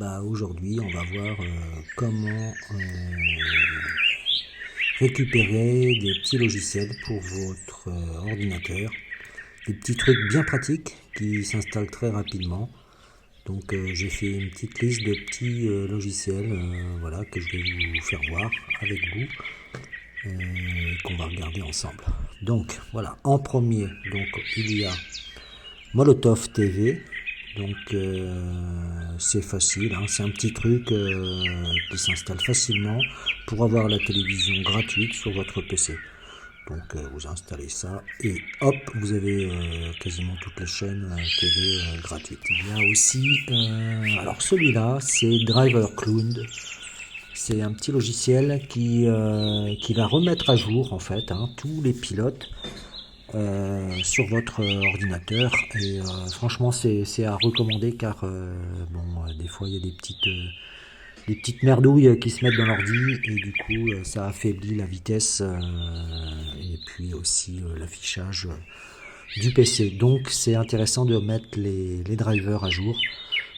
Aujourd'hui, on va voir comment récupérer des petits logiciels pour votre ordinateur. Des petits trucs bien pratiques qui s'installent très rapidement. Donc j'ai fait une petite liste de petits logiciels voilà, que je vais vous faire voir avec vous et qu'on va regarder ensemble. Donc voilà, en premier, donc, il y a Molotov TV. Donc c'est facile, hein, c'est un petit truc qui s'installe facilement pour avoir la télévision gratuite sur votre PC. Donc vous installez ça et hop, vous avez quasiment toutes les chaînes TV gratuites. Il y a aussi, alors celui-là, c'est Driver Cloud. C'est un petit logiciel qui va remettre à jour en fait tous les pilotes sur votre ordinateur et franchement c'est à recommander car des fois il y a des petites merdouilles qui se mettent dans l'ordi et du coup ça affaiblit la vitesse et puis aussi l'affichage du PC. Donc c'est intéressant de mettre les drivers à jour,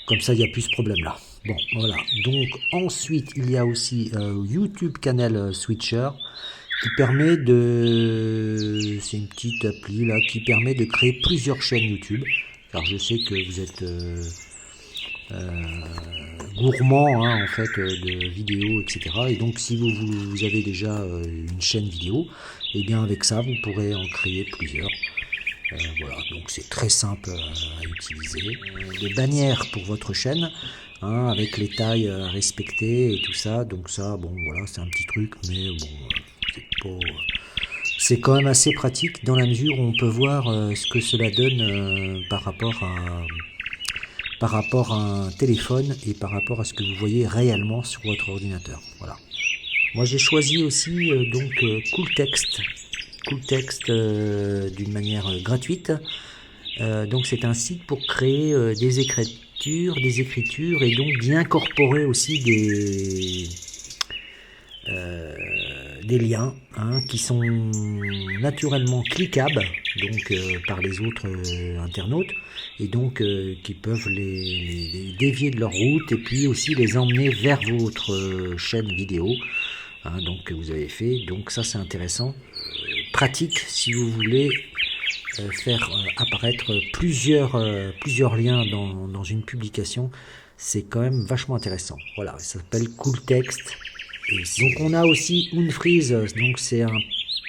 comme ça il n'y a plus ce problème là. Bon voilà, donc ensuite il y a aussi YouTube Channel Switcher qui permet de... C'est une petite appli là qui permet de créer plusieurs chaînes YouTube. Car je sais que vous êtes gourmand en fait de vidéos, etc. Et donc si vous avez déjà une chaîne vidéo, et bien avec ça vous pourrez en créer plusieurs. Voilà, donc c'est très simple à utiliser. Des bannières pour votre chaîne, avec les tailles à respecter et tout ça. Donc ça, bon voilà, c'est un petit truc, mais bon, c'est quand même assez pratique dans la mesure où on peut voir ce que cela donne par rapport à un téléphone et par rapport à ce que vous voyez réellement sur votre ordinateur. Voilà. Moi j'ai choisi aussi Cooltext d'une manière gratuite. Donc c'est un site pour créer des écritures et donc d'y incorporer aussi des liens qui sont naturellement cliquables donc par les autres internautes et donc qui peuvent les dévier de leur route et puis aussi les emmener vers votre chaîne vidéo donc que vous avez fait. Donc ça c'est intéressant, pratique si vous voulez faire apparaître plusieurs liens dans une publication. C'est quand même vachement intéressant. Voilà, ça s'appelle Cooltext. Donc on a aussi Unfreeze, donc c'est un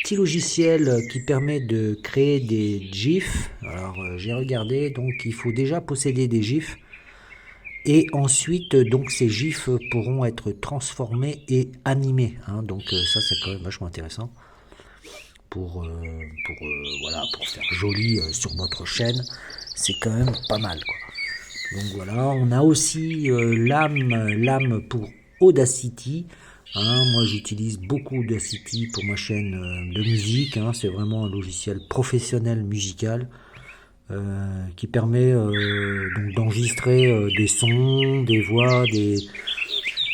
petit logiciel qui permet de créer des GIFs. Alors j'ai regardé, donc il faut déjà posséder des GIFs et ensuite donc ces GIFs pourront être transformés et animés. Donc ça c'est quand même vachement intéressant pour faire joli sur votre chaîne. C'est quand même pas mal quoi. Donc voilà, on a aussi l'âme pour Audacity. Moi j'utilise beaucoup Audacity pour ma chaîne de musique. C'est vraiment un logiciel professionnel musical qui permet donc d'enregistrer des sons, des voix, des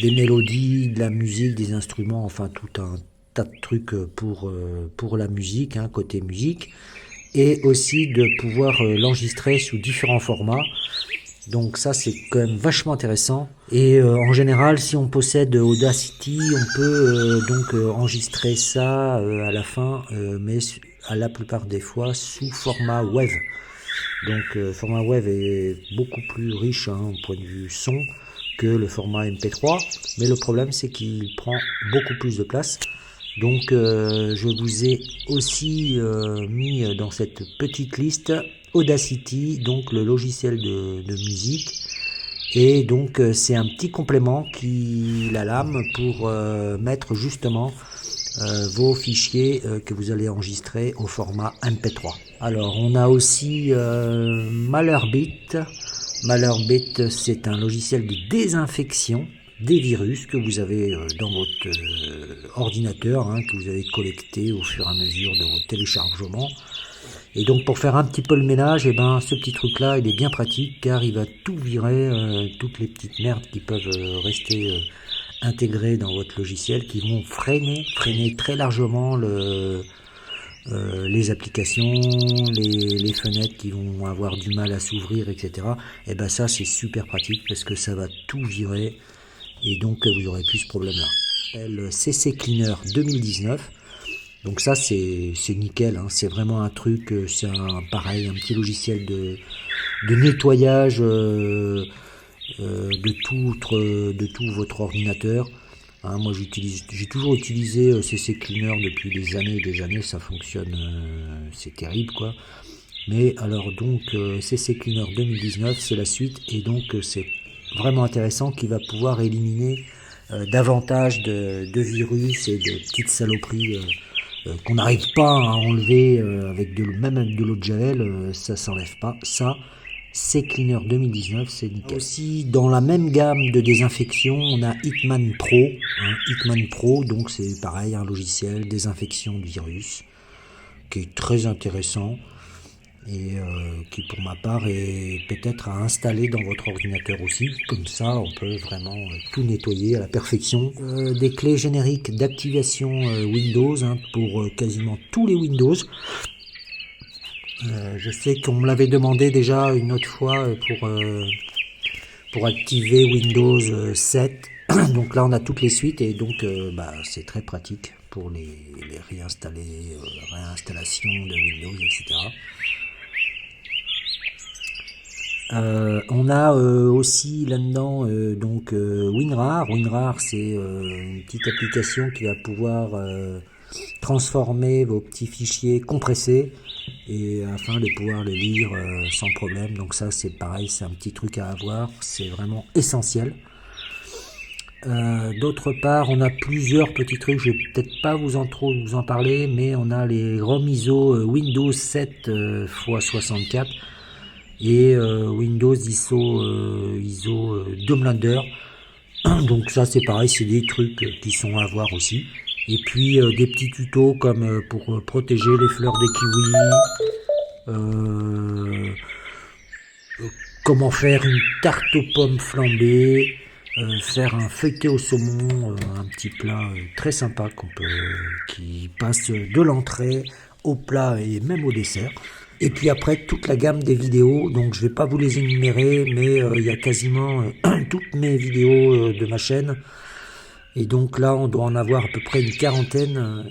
mélodies, de la musique, des instruments, enfin tout un tas de trucs pour la musique, côté musique, et aussi de pouvoir l'enregistrer sous différents formats. Donc ça c'est quand même vachement intéressant et en général si on possède Audacity on peut enregistrer ça à la fin mais à la plupart des fois sous format WAV. Donc format WAV est beaucoup plus riche au point de vue son que le format MP3, mais le problème c'est qu'il prend beaucoup plus de place. Donc je vous ai aussi mis dans cette petite liste Audacity, donc le logiciel de musique, et donc c'est un petit complément qui la lame pour mettre justement vos fichiers que vous allez enregistrer au format MP3. Alors on a aussi Malwarebit. Malwarebit c'est un logiciel de désinfection des virus que vous avez dans votre ordinateur, que vous avez collecté au fur et à mesure de votre téléchargement. Et donc pour faire un petit peu le ménage, ce petit truc là il est bien pratique car il va tout virer, toutes les petites merdes qui peuvent rester intégrées dans votre logiciel, qui vont freiner très largement les applications, les fenêtres qui vont avoir du mal à s'ouvrir, etc. Et ben ça c'est super pratique parce que ça va tout virer et donc vous n'aurez plus ce problème-là. Le CC Cleaner 2019. Donc ça c'est nickel, hein. C'est vraiment un truc, c'est pareil, un petit logiciel de nettoyage de tout votre ordinateur. Hein, moi j'ai toujours utilisé CC Cleaner depuis des années et des années, ça fonctionne, c'est terrible quoi. Mais alors donc CC Cleaner 2019 c'est la suite et donc c'est vraiment intéressant qui va pouvoir éliminer davantage de virus et de petites saloperies qu'on n'arrive pas à enlever même avec de l'eau de javel, ça s'enlève pas. Ça, c'est Cleaner 2019, c'est nickel. Aussi, dans la même gamme de désinfection, on a Hitman Pro. Hein, Hitman Pro, donc c'est pareil, un logiciel désinfection de virus qui est très intéressant et qui pour ma part est peut-être à installer dans votre ordinateur aussi. Comme ça, on peut vraiment tout nettoyer à la perfection. Des clés génériques d'activation Windows hein, pour quasiment tous les Windows. Je sais qu'on me l'avait demandé déjà une autre fois pour activer Windows 7. Donc là, on a toutes les suites et donc c'est très pratique pour les réinstaller, réinstallation de Windows, etc. On a aussi là-dedans WinRAR. WinRAR, c'est une petite application qui va pouvoir transformer vos petits fichiers compressés et afin de pouvoir les lire sans problème. Donc ça, c'est pareil, c'est un petit truc à avoir. C'est vraiment essentiel. D'autre part, on a plusieurs petits trucs. Je vais peut-être pas vous en parler, mais on a les ROM ISO Windows 7 x 64. Et Windows ISO Domlander. Donc ça c'est pareil, c'est des trucs qui sont à voir aussi. Et puis des petits tutos comme pour protéger les fleurs des kiwis, comment faire une tarte aux pommes flambée, faire un feuilleté au saumon, un petit plat très sympa qui passe de l'entrée au plat et même au dessert. Et puis après, toute la gamme des vidéos, donc je vais pas vous les énumérer, mais il y a quasiment toutes mes vidéos de ma chaîne. Et donc là, on doit en avoir à peu près une quarantaine.